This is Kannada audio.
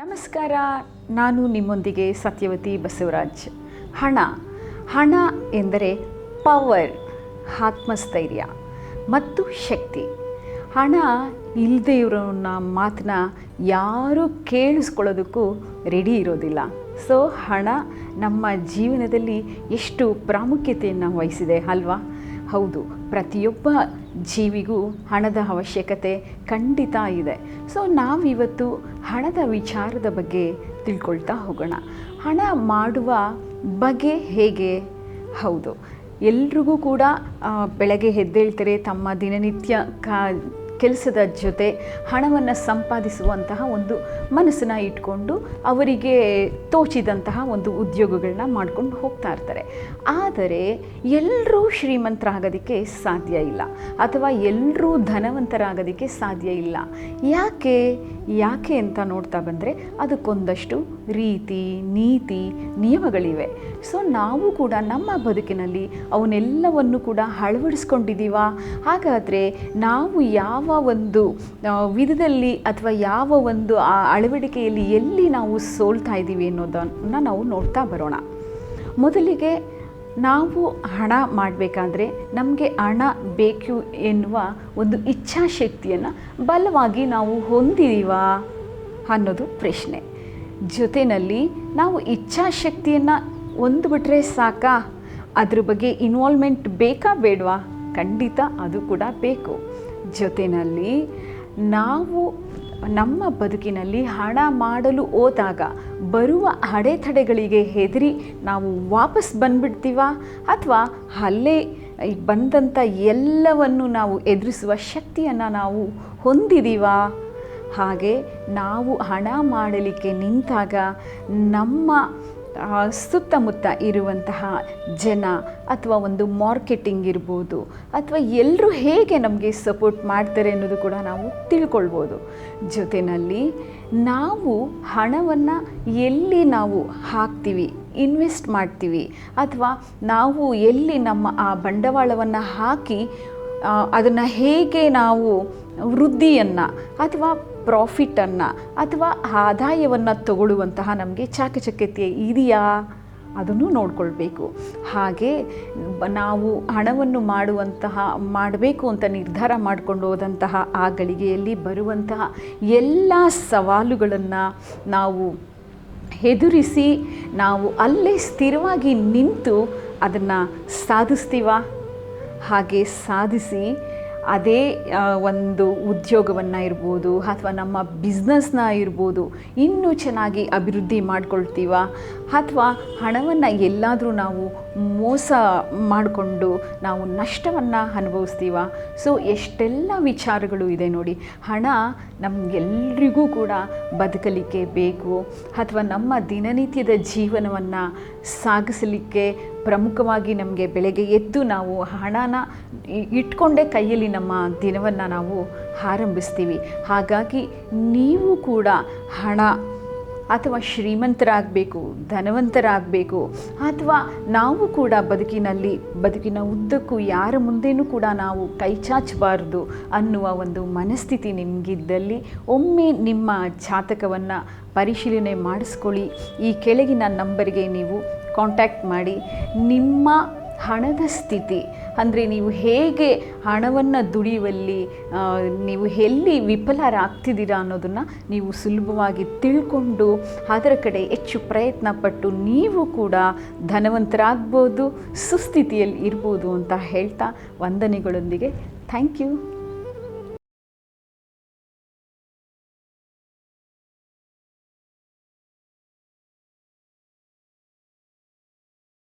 ನಮಸ್ಕಾರ, ನಾನು ನಿಮ್ಮೊಂದಿಗೆ ಸತ್ಯವತಿ ಬಸವರಾಜ್. ಹಣ ಎಂದರೆ ಪವರ್, ಆತ್ಮಸ್ಥೈರ್ಯ ಮತ್ತು ಶಕ್ತಿ. ಹಣ ಇಲ್ಲದೆ ಇರೋನ ಮಾತನ್ನ ಯಾರೂ ಕೇಳಿಸ್ಕೊಳ್ಳೋದಕ್ಕೂ ರೆಡಿ ಇರೋದಿಲ್ಲ. ಸೊ ಹಣ ನಮ್ಮ ಜೀವನದಲ್ಲಿ ಎಷ್ಟು ಪ್ರಾಮುಖ್ಯತೆಯನ್ನು ವಹಿಸಿದೆ ಅಲ್ವಾ? ಹೌದು, ಪ್ರತಿಯೊಬ್ಬ ಜೀವಿಗೂ ಹಣದ ಅವಶ್ಯಕತೆ ಖಂಡಿತ ಇದೆ. ಸೊ ನಾವಿವತ್ತು ಹಣದ ವಿಚಾರದ ಬಗ್ಗೆ ತಿಳ್ಕೊಳ್ತಾ ಹೋಗೋಣ. ಹಣ ಮಾಡುವ ಬಗೆ ಹೇಗೆ? ಹೌದು, ಎಲ್ರಿಗೂ ಕೂಡ ಬೆಳಗ್ಗೆ ಎದ್ದೇಳ್ತಾರೆ, ತಮ್ಮ ದಿನನಿತ್ಯ ಕೆಲಸದ ಜೊತೆ ಹಣವನ್ನು ಸಂಪಾದಿಸುವಂತಹ ಒಂದು ಮನಸ್ಸನ್ನು ಇಟ್ಕೊಂಡು ಅವರಿಗೆ ತೋಚಿದಂತಹ ಒಂದು ಉದ್ಯೋಗಗಳನ್ನ ಮಾಡ್ಕೊಂಡು ಹೋಗ್ತಾ ಇರ್ತಾರೆ. ಆದರೆ ಎಲ್ಲರೂ ಶ್ರೀಮಂತರಾಗೋದಕ್ಕೆ ಸಾಧ್ಯ ಇಲ್ಲ, ಅಥವಾ ಎಲ್ಲರೂ ಧನವಂತರಾಗೋದಕ್ಕೆ ಸಾಧ್ಯ ಇಲ್ಲ. ಯಾಕೆ ಅಂತ ನೋಡ್ತಾ ಬಂದರೆ ಅದಕ್ಕೊಂದಷ್ಟು ರೀತಿ ನೀತಿ ನಿಯಮಗಳಿವೆ. ಸೊ ನಾವು ಕೂಡ ನಮ್ಮ ಬದುಕಿನಲ್ಲಿ ಅವನ್ನೆಲ್ಲವನ್ನು ಕೂಡ ಅಳವಡಿಸ್ಕೊಂಡಿದ್ದೀವಾ? ಹಾಗಾದರೆ ನಾವು ಯಾವ ಒಂದು ವಿಧದಲ್ಲಿ ಅಥವಾ ಯಾವ ಒಂದು ಅಳವಡಿಕೆಯಲ್ಲಿ ಎಲ್ಲಿ ನಾವು ಸೋಲ್ತಾ ಇದ್ದೀವಿ ಅನ್ನೋದನ್ನು ನಾವು ನೋಡ್ತಾ ಬರೋಣ. ಮೊದಲಿಗೆ ನಾವು ಹಣ ಮಾಡಬೇಕಾದ್ರೆ ನಮಗೆ ಹಣ ಬೇಕು ಎನ್ನುವ ಒಂದು ಇಚ್ಛಾಶಕ್ತಿಯನ್ನು ಬಲವಾಗಿ ನಾವು ಹೊಂದಿದ್ದೀವಾ ಅನ್ನೋದು ಪ್ರಶ್ನೆ. ಜೊತೆಯಲ್ಲಿ ನಾವು ಇಚ್ಛಾಶಕ್ತಿಯನ್ನು ಹೊಂದ್ಬಿಟ್ರೆ ಸಾಕಾ? ಅದ್ರ ಬಗ್ಗೆ ಇನ್ವಾಲ್ವ್ಮೆಂಟ್ ಬೇಕಾ ಬೇಡವಾ? ಖಂಡಿತ ಅದು ಕೂಡ ಬೇಕು. ಜೊತೆಯಲ್ಲಿ ನಾವು ನಮ್ಮ ಬದುಕಿನಲ್ಲಿ ಹಣ ಮಾಡಲು ಹೋದಾಗ ಬರುವ ಅಡೆತಡೆಗಳಿಗೆ ಹೆದರಿ ನಾವು ವಾಪಸ್ ಬಂದುಬಿಡ್ತೀವ, ಅಥವಾ ಅಲ್ಲೇ ಬಂದಂಥ ಎಲ್ಲವನ್ನು ನಾವು ಎದುರಿಸುವ ಶಕ್ತಿಯನ್ನು ನಾವು ಹೊಂದಿದ್ದೀವಾ? ಹಾಗೆ ನಾವು ಹಣ ಮಾಡಲಿಕ್ಕೆ ನಿಂತಾಗ ನಮ್ಮ ಸುತ್ತಮುತ್ತ ಇರುವಂತಹ ಜನ ಅಥವಾ ಒಂದು ಮಾರ್ಕೆಟಿಂಗ್ ಇರ್ಬೋದು, ಅಥವಾ ಎಲ್ಲರೂ ಹೇಗೆ ನಮಗೆ ಸಪೋರ್ಟ್ ಮಾಡ್ತಾರೆ ಅನ್ನೋದು ಕೂಡ ನಾವು ತಿಳ್ಕೊಳ್ಬೋದು. ಜೊತೆಯಲ್ಲಿ ನಾವು ಹಣವನ್ನು ಎಲ್ಲಿ ನಾವು ಹಾಕ್ತೀವಿ, ಇನ್ವೆಸ್ಟ್ ಮಾಡ್ತೀವಿ, ಅಥವಾ ನಾವು ಎಲ್ಲಿ ನಮ್ಮ ಆ ಬಂಡವಾಳವನ್ನು ಹಾಕಿ ಅದನ್ನು ಹೇಗೆ ನಾವು ವೃದ್ಧಿಯನ್ನು ಅಥವಾ ಪ್ರಾಫಿಟನ್ನು ಅಥವಾ ಆದಾಯವನ್ನು ತಗೊಳ್ಳುವಂತಹ ನಮಗೆ ಚಾಕಚಕ್ಯತೆ ಇದೆಯಾ? ಅದನ್ನು ನೋಡ್ಕೊಳ್ಬೇಕು. ಹಾಗೆ ನಾವು ಹಣವನ್ನು ಮಾಡಬೇಕು ಅಂತ ನಿರ್ಧಾರ ಮಾಡಿಕೊಂಡು ಹೋದಂತಹ ಆ ಗಳಿಗೆಯಲ್ಲಿ ಬರುವಂತಹ ಎಲ್ಲ ಸವಾಲುಗಳನ್ನು ನಾವು ಎದುರಿಸಿ ನಾವು ಅಲ್ಲೇ ಸ್ಥಿರವಾಗಿ ನಿಂತು ಅದನ್ನು ಸಾಧಿಸ್ತೀವ. ಹಾಗೆ ಸಾಧಿಸಿ ಅದೇ ಒಂದು ಉದ್ಯೋಗವನ್ನು ಇರ್ಬೋದು, ಅಥವಾ ನಮ್ಮ ಬಿಸ್ನೆಸ್ನ ಇರ್ಬೋದು, ಇನ್ನೂ ಚೆನ್ನಾಗಿ ಅಭಿವೃದ್ಧಿ ಮಾಡ್ಕೊಳ್ತೀವ, ಅಥವಾ ಹಣವನ್ನು ಎಲ್ಲಾದರೂ ನಾವು ಮೋಸ ಮಾಡಿಕೊಂಡು ನಾವು ನಷ್ಟವನ್ನು ಅನುಭವಿಸ್ತೀವ. ಸೊ ಎಷ್ಟೆಲ್ಲ ವಿಚಾರಗಳು ಇದೆ ನೋಡಿ. ಹಣ ನಮಗೆಲ್ಲರಿಗೂ ಕೂಡ ಬದುಕಲಿಕ್ಕೆ ಬೇಕು, ಅಥವಾ ನಮ್ಮ ದಿನನಿತ್ಯದ ಜೀವನವನ್ನು ಸಾಗಿಸಲಿಕ್ಕೆ ಪ್ರಮುಖವಾಗಿ ನಮಗೆ ಬೆಳಗ್ಗೆ ಎದ್ದು ನಾವು ಹಣನ ಇಟ್ಕೊಂಡೇ ಕೈಯಲ್ಲಿ ನಮ್ಮ ದಿನವನ್ನು ನಾವು ಆರಂಭಿಸ್ತೀವಿ. ಹಾಗಾಗಿ ನೀವು ಕೂಡ ಹಣ ಅಥವಾ ಶ್ರೀಮಂತರಾಗಬೇಕು, ಧನವಂತರಾಗಬೇಕು, ಅಥವಾ ನಾವು ಕೂಡ ಬದುಕಿನ ಉದ್ದಕ್ಕೂ ಯಾರ ಮುಂದೆಯೂ ಕೂಡ ನಾವು ಕೈ ಚಾಚಬಾರ್ದು ಅನ್ನುವ ಒಂದು ಮನಸ್ಥಿತಿ ನಿಮಗಿದ್ದಲ್ಲಿ ಒಮ್ಮೆ ನಿಮ್ಮ ಜಾತಕವನ್ನು ಪರಿಶೀಲನೆ ಮಾಡಿಸ್ಕೊಳ್ಳಿ. ಈ ಕೆಳಗಿನ ನಂಬರ್ಗೆ ನೀವು ಕಾಂಟ್ಯಾಕ್ಟ್ ಮಾಡಿ ನಿಮ್ಮ ಹಣದ ಸ್ಥಿತಿ, ಅಂದರೆ ನೀವು ಹೇಗೆ ಹಣವನ್ನು ದುಡಿಯುವಲ್ಲಿ ನೀವು ಎಲ್ಲಿ ವಿಫಲರಾಗ್ತಿದ್ದೀರಾ ಅನ್ನೋದನ್ನು ನೀವು ಸುಲಭವಾಗಿ ತಿಳ್ಕೊಂಡು ಅದರ ಕಡೆ ಹೆಚ್ಚು ಪ್ರಯತ್ನ ಪಟ್ಟು ನೀವು ಕೂಡ ಧನವಂತರಾಗ್ಬೋದು, ಸುಸ್ಥಿತಿಯಲ್ಲಿ ಇರ್ಬೋದು ಅಂತ ಹೇಳ್ತಾ ವಂದನೆಗಳೊಂದಿಗೆ ಥ್ಯಾಂಕ್ ಯು.